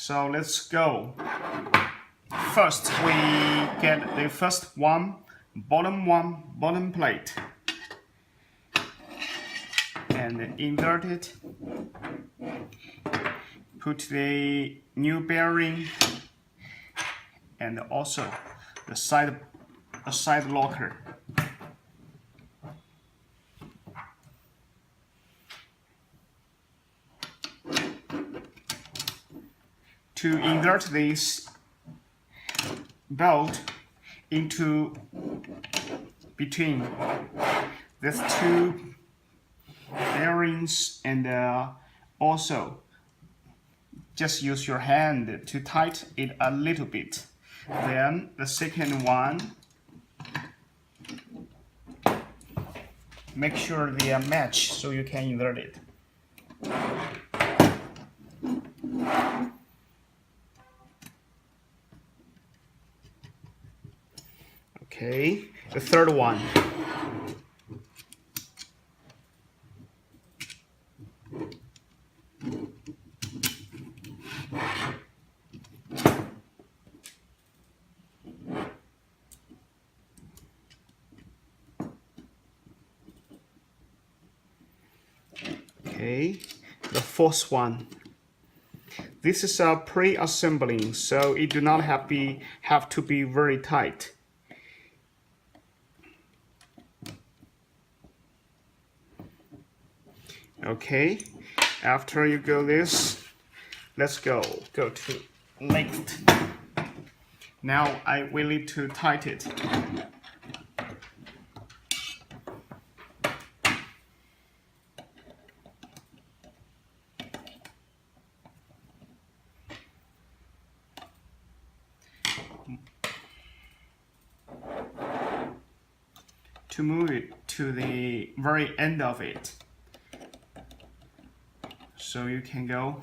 So let's go. First, we get the first one, bottom plate. And invert it. Put the new bearing and also the side locker. To invert this belt into between these two bearings, and also just use your hand to tighten it a little bit. Then the second one, make sure they are matched so you can invert it. Okay, the third one. Okay, the fourth one. This is a pre-assembling, so it do not have to be very tight. Okay, after you go this, let's go to length. Now I will need to tighten it. To move it to the very end of it, so you can go.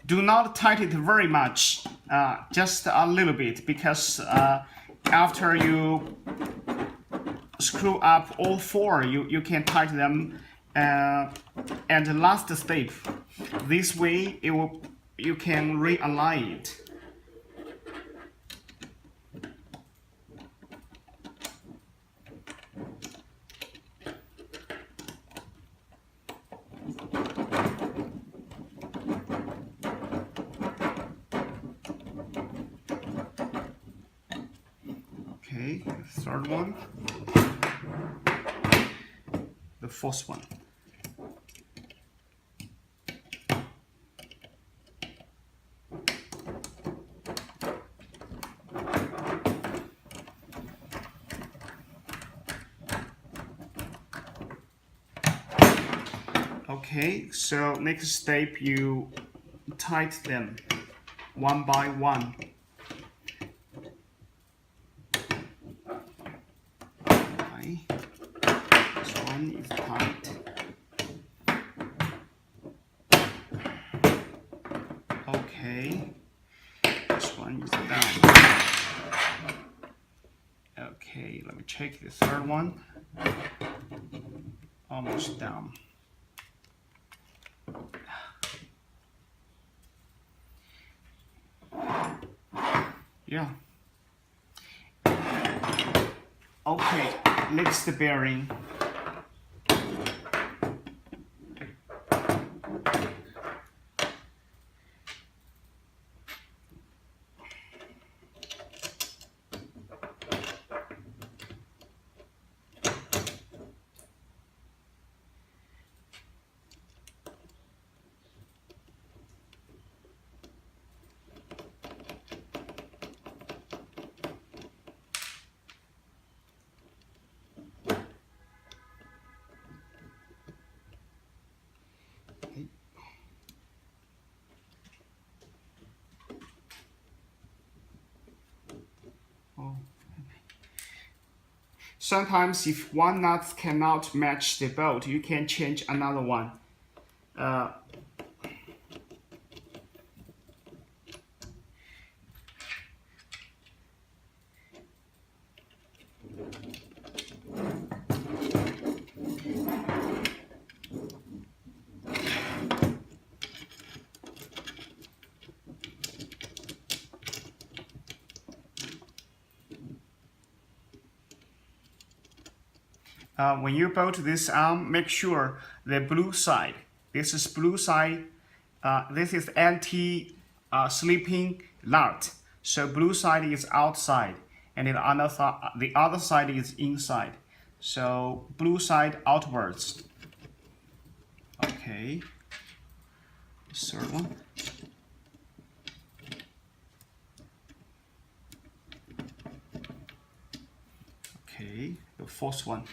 Do not tighten it very much, just a little bit, because after you screw up all four, you can tighten them. And the last step, this way you can realign it. Okay, the third one, the fourth one. Okay, so next step, you tighten them one by one. Okay, this one is tight. Okay, this one is down. Okay, let me check the third one. Almost down. Yeah. Okay, next bearing. Sometimes if one nut cannot match the bolt, you can change another one. when you bolt this arm, make sure the blue side. This is blue side. This is anti-slipping nut. So blue side is outside, and the other side is inside. So blue side outwards. Okay. Third one. Okay, the fourth one.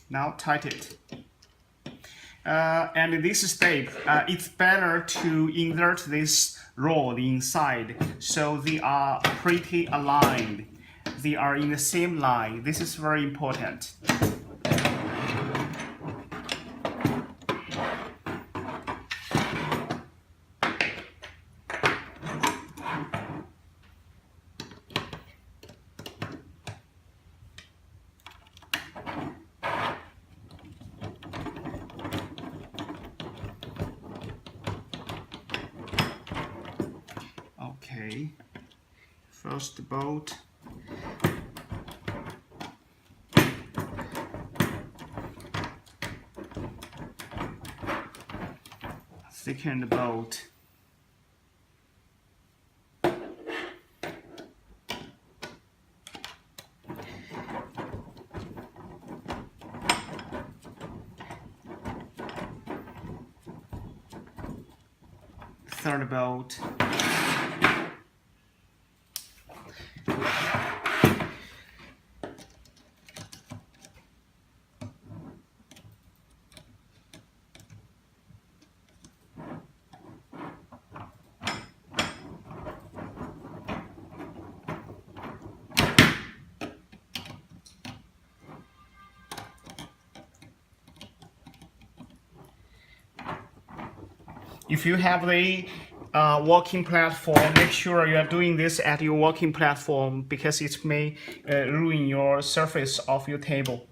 Now tighten it. And this step, it's better to insert this rod inside so they are pretty aligned. They are in the same line. This is very important. Okay, first bolt. Second bolt. Third bolt. If you have the walking platform, make sure you are doing this at your walking platform because it may ruin your surface of your table.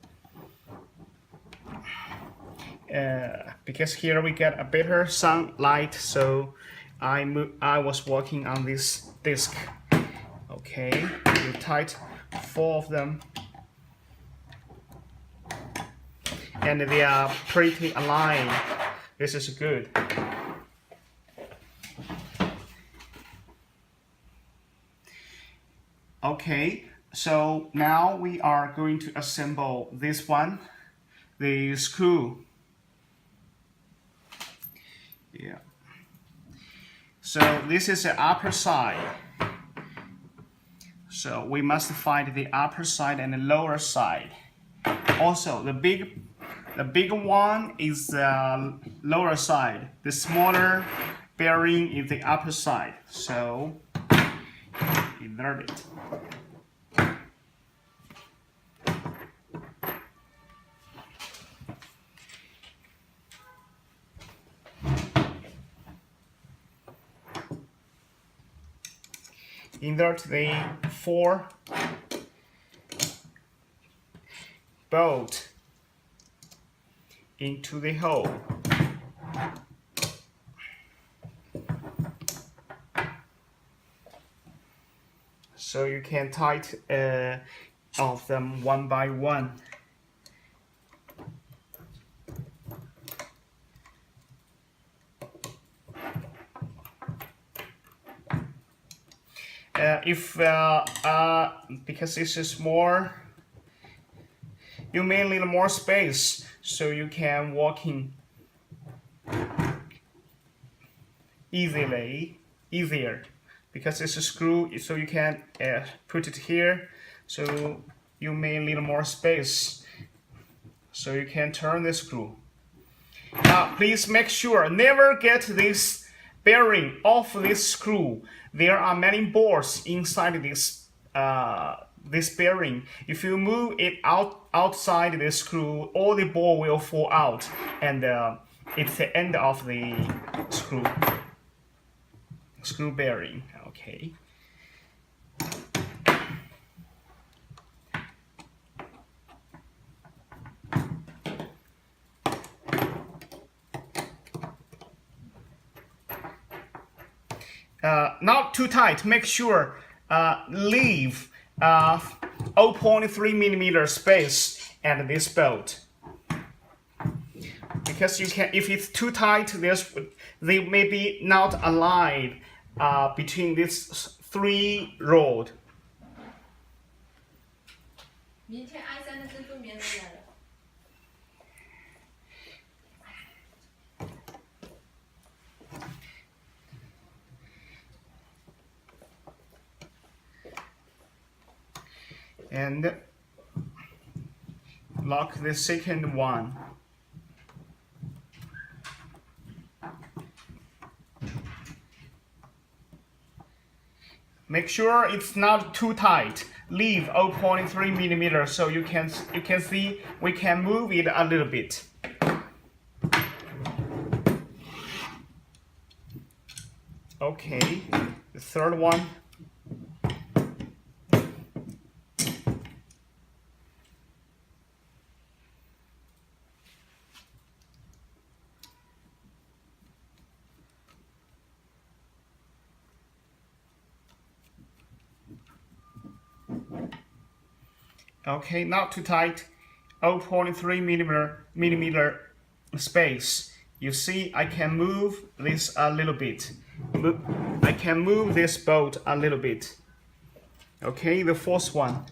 Because here we get a better sunlight, so I was working on this disc. Okay, you tight 4 of them, and they are pretty aligned. This is good. Okay, so now we are going to assemble this one, the screw. Yeah. So this is the upper side. So we must find the upper side and the lower side. Also, the big one is the lower side. The smaller bearing is the upper side. So insert it. Insert the 4 bolt into the hole. So you can tighten of them one by one. Because this is more, you may need more space, so you can walking easier. Because it's a screw, so you can put it here, so you may need more space, so you can turn the screw. Now please make sure never get this bearing off this screw. There are many bolts inside this this bearing. If you move it outside the screw, all the ball will fall out, and it's the end of the screw. screw bearing. Okay. Not too tight. Make sure leave 0.3 millimeter space at this bolt, because you can. If it's too tight, they may be not aligned between these 3 rods. 明天鞍山的珍珠棉来了。 And lock the second one. Make sure it's not too tight. Leave 0.3 millimeters so you can see we can move it a little bit. Okay, the third one. Okay, not too tight. 0.3 millimeter space. You see, I can move this a little bit. I can move this bolt a little bit. Okay, the fourth one.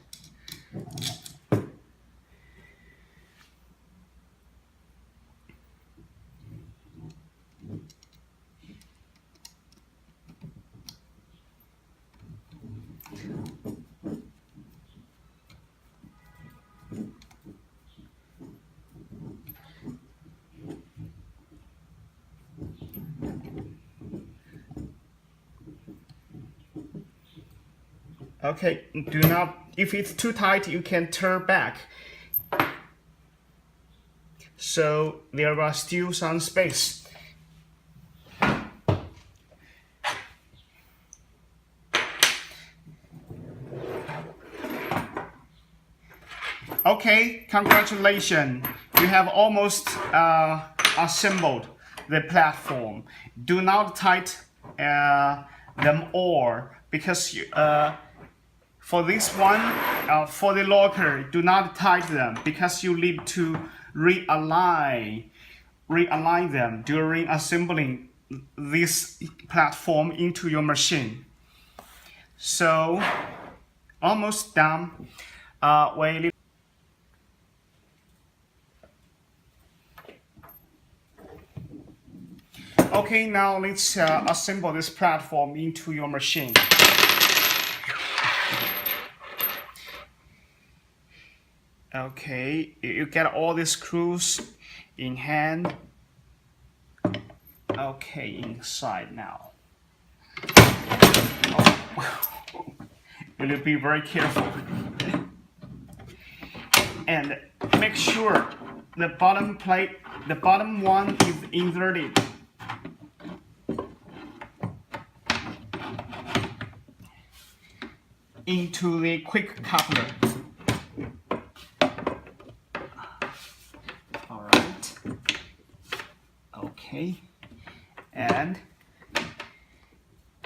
Okay, do not, if it's too tight, you can turn back. So there was still some space. Okay, congratulations. You have almost assembled the platform. Do not tighten them all, because for this one, for the locker, do not tighten them, because you need to realign them during assembling this platform into your machine. So, almost done. Okay, now let's assemble this platform into your machine. Okay, you get all the screws in hand. Okay, inside now. Oh. You need to be very careful. And make sure the bottom plate, the bottom one is inverted. Into the quick coupler. All right. Okay. And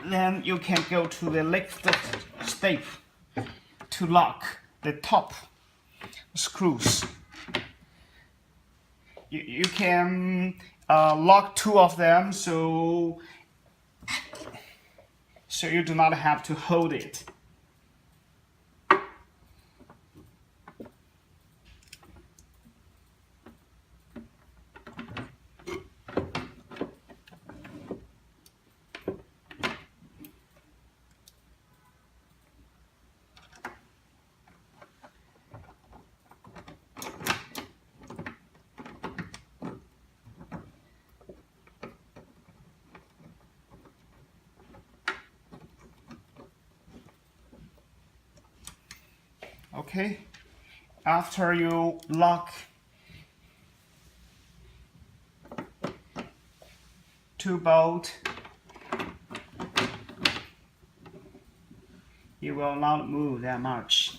then you can go to the next step to lock the top screws. You can lock 2 of them, so you do not have to hold it. Okay, after you lock 2 bolts, will not move that much.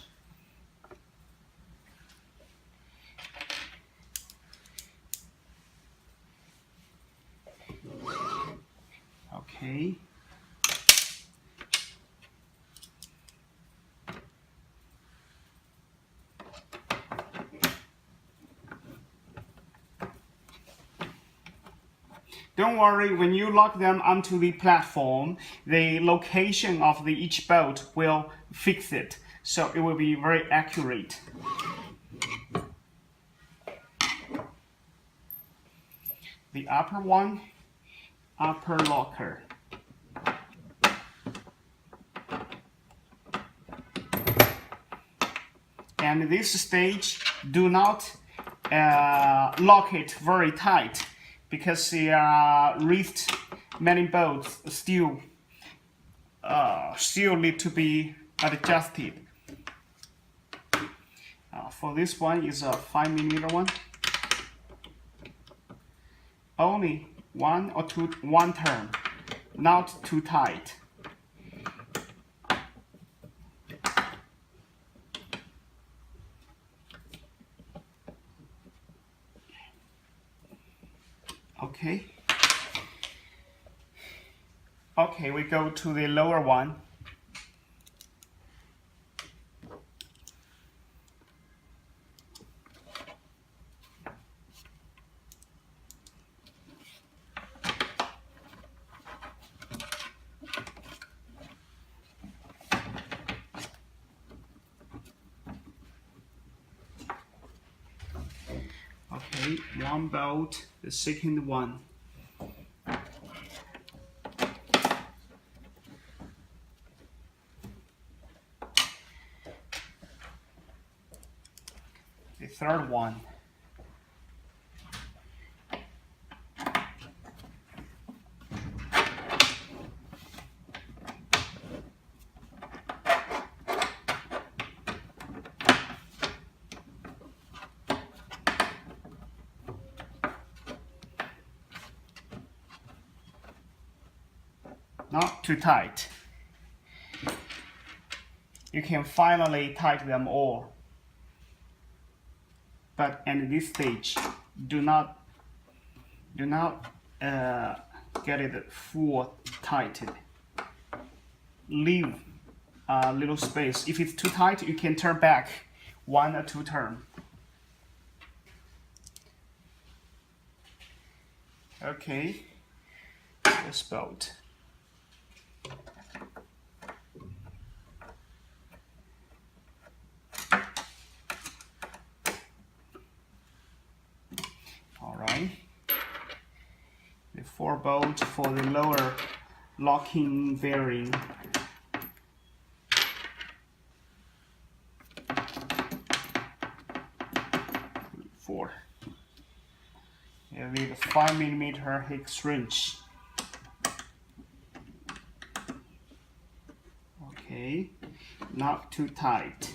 Okay. Don't worry, when you lock them onto the platform, the location of each bolt will fix it, so it will be very accurate. The upper one, upper locker. And this stage, do not lock it very tight, because the wrist mounting bolts still need to be adjusted. For this one is a 5mm one. Only one turn, not too tight. Okay. Okay, we go to the lower one. Okay, one bolt, the second one. The third one. Not too tight. You can finally tighten them all. But at this stage, do not get it full tightened. Leave a little space. If it's too tight, you can turn back 1 or 2 turns. Okay, this bolt. Alright, the 4 bolts for the lower locking bearing. Four. You need a 5mm hex wrench. Okay, not too tight,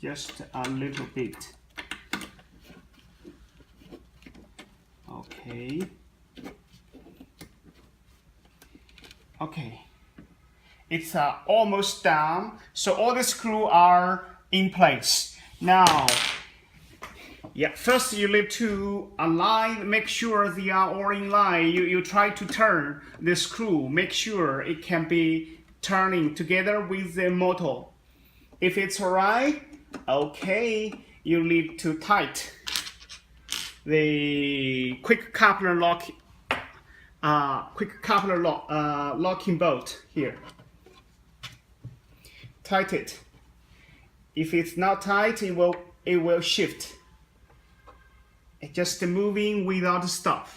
just a little bit. Okay. Okay. It's almost done. So all the screws are in place. Now, first you need to align, make sure they are all in line. You try to turn the screw, make sure it can be turning together with the motor. If it's alright, okay, you need to tighten the quick coupler locking bolt here. Tighten it. If it's not tight, it will shift. It's just moving without stop.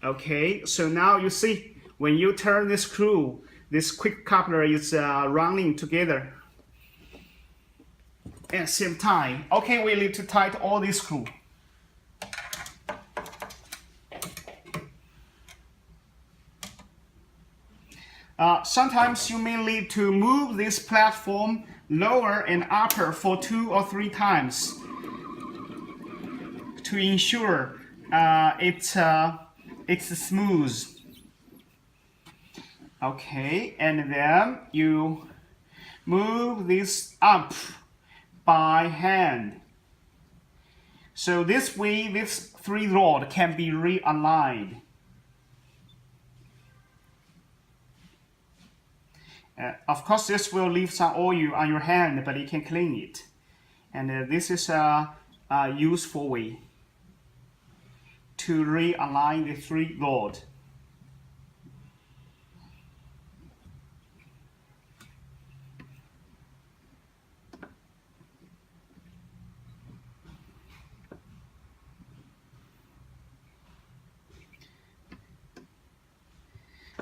Okay, so now you see when you turn the screw, this quick coupler is running together at the same time. Okay, we need to tighten all these screws. Sometimes you may need to move this platform lower and upper for 2 or 3 times to ensure it's smooth. Okay, and then you move this up by hand. So this way, this 3 rod can be realigned. Of course, this will leave some oil on your hand, but you can clean it. And this is a useful way to realign the 3 rod.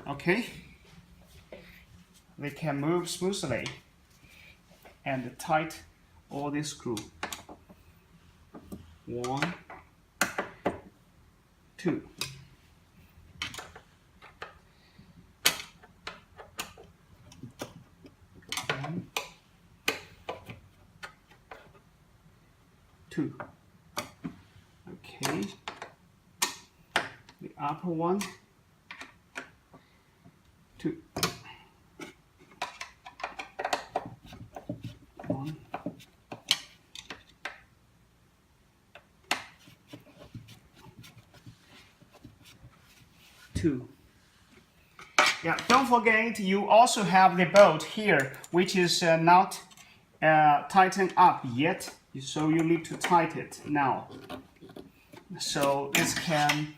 Okay, they can move smoothly and tight all this screw. 1, 2. 1, 2. Okay, the upper one. 2. 1. 2. Yeah, don't forget you also have the bolt here, which is not tightened up yet, so you need to tighten it now. So this can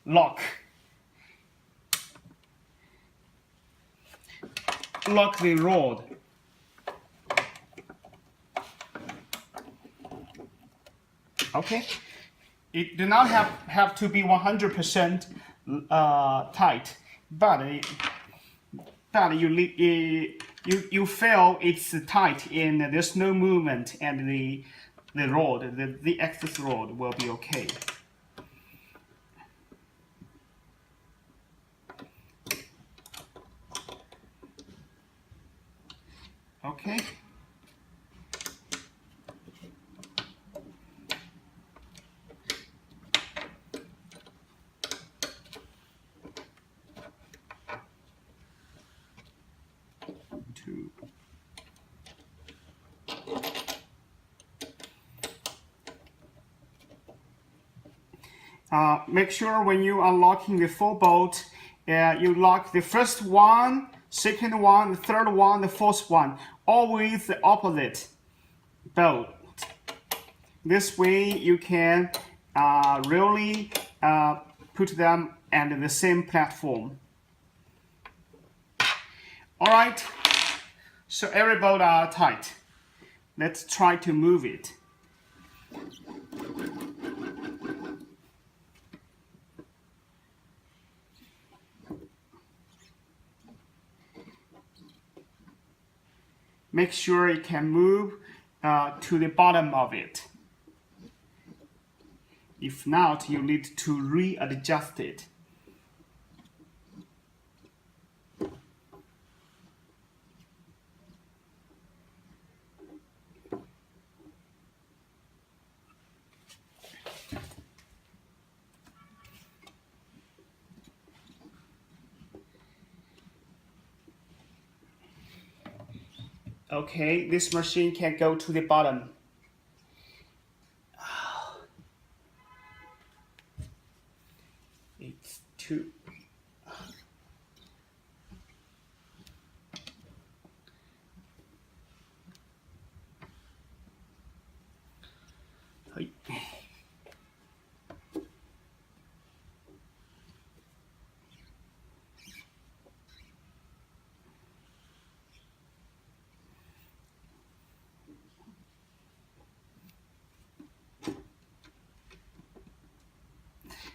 lock the rod. Okay, it do not have to be 100% tight, but you feel it's tight and there's no movement, and the rod, the excess rod will be okay. Okay. Two. Make sure when you are locking the 4 bolt, you lock the first one, second one, the third one, the fourth one, always the opposite bolt. This way you can really put them on the same platform. Alright, so every bolt are tight. Let's try to move it. Make sure it can move to the bottom of it. If not, you need to readjust it. Okay, this machine can go to the bottom. It's 2.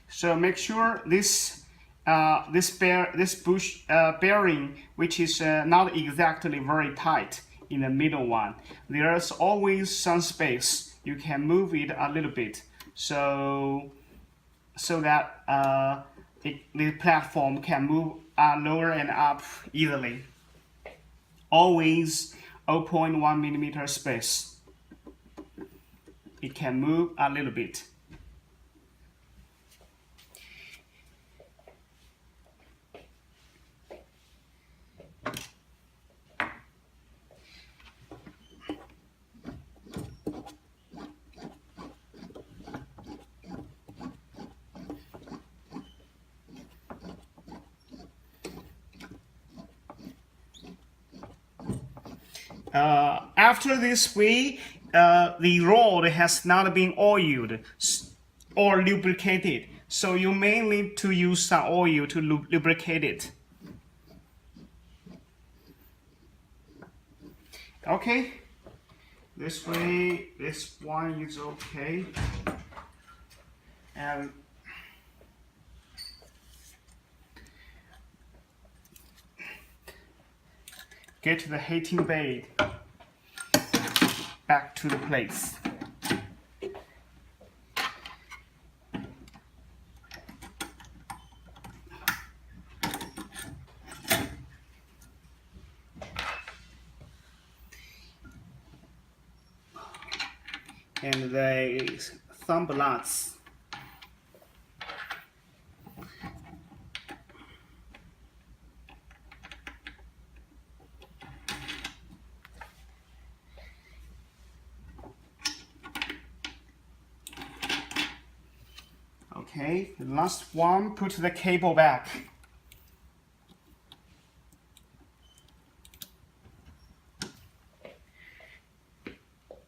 So make sure this bearing, which is not exactly very tight in the middle one, there's always some space. You can move it a little bit, so that the platform can move lower and up easily. Always 0.1 millimeter space. It can move a little bit. After this way, the rod has not been oiled or lubricated, so you may need to use some oil to lubricate it. Okay, this way, this one is okay. And get the heating bed back to the place. And the thumb nuts. Okay, the last one, put the cable back.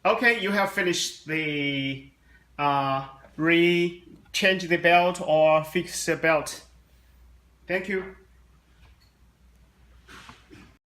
Okay, you have finished the change the belt or fix the belt. Thank you.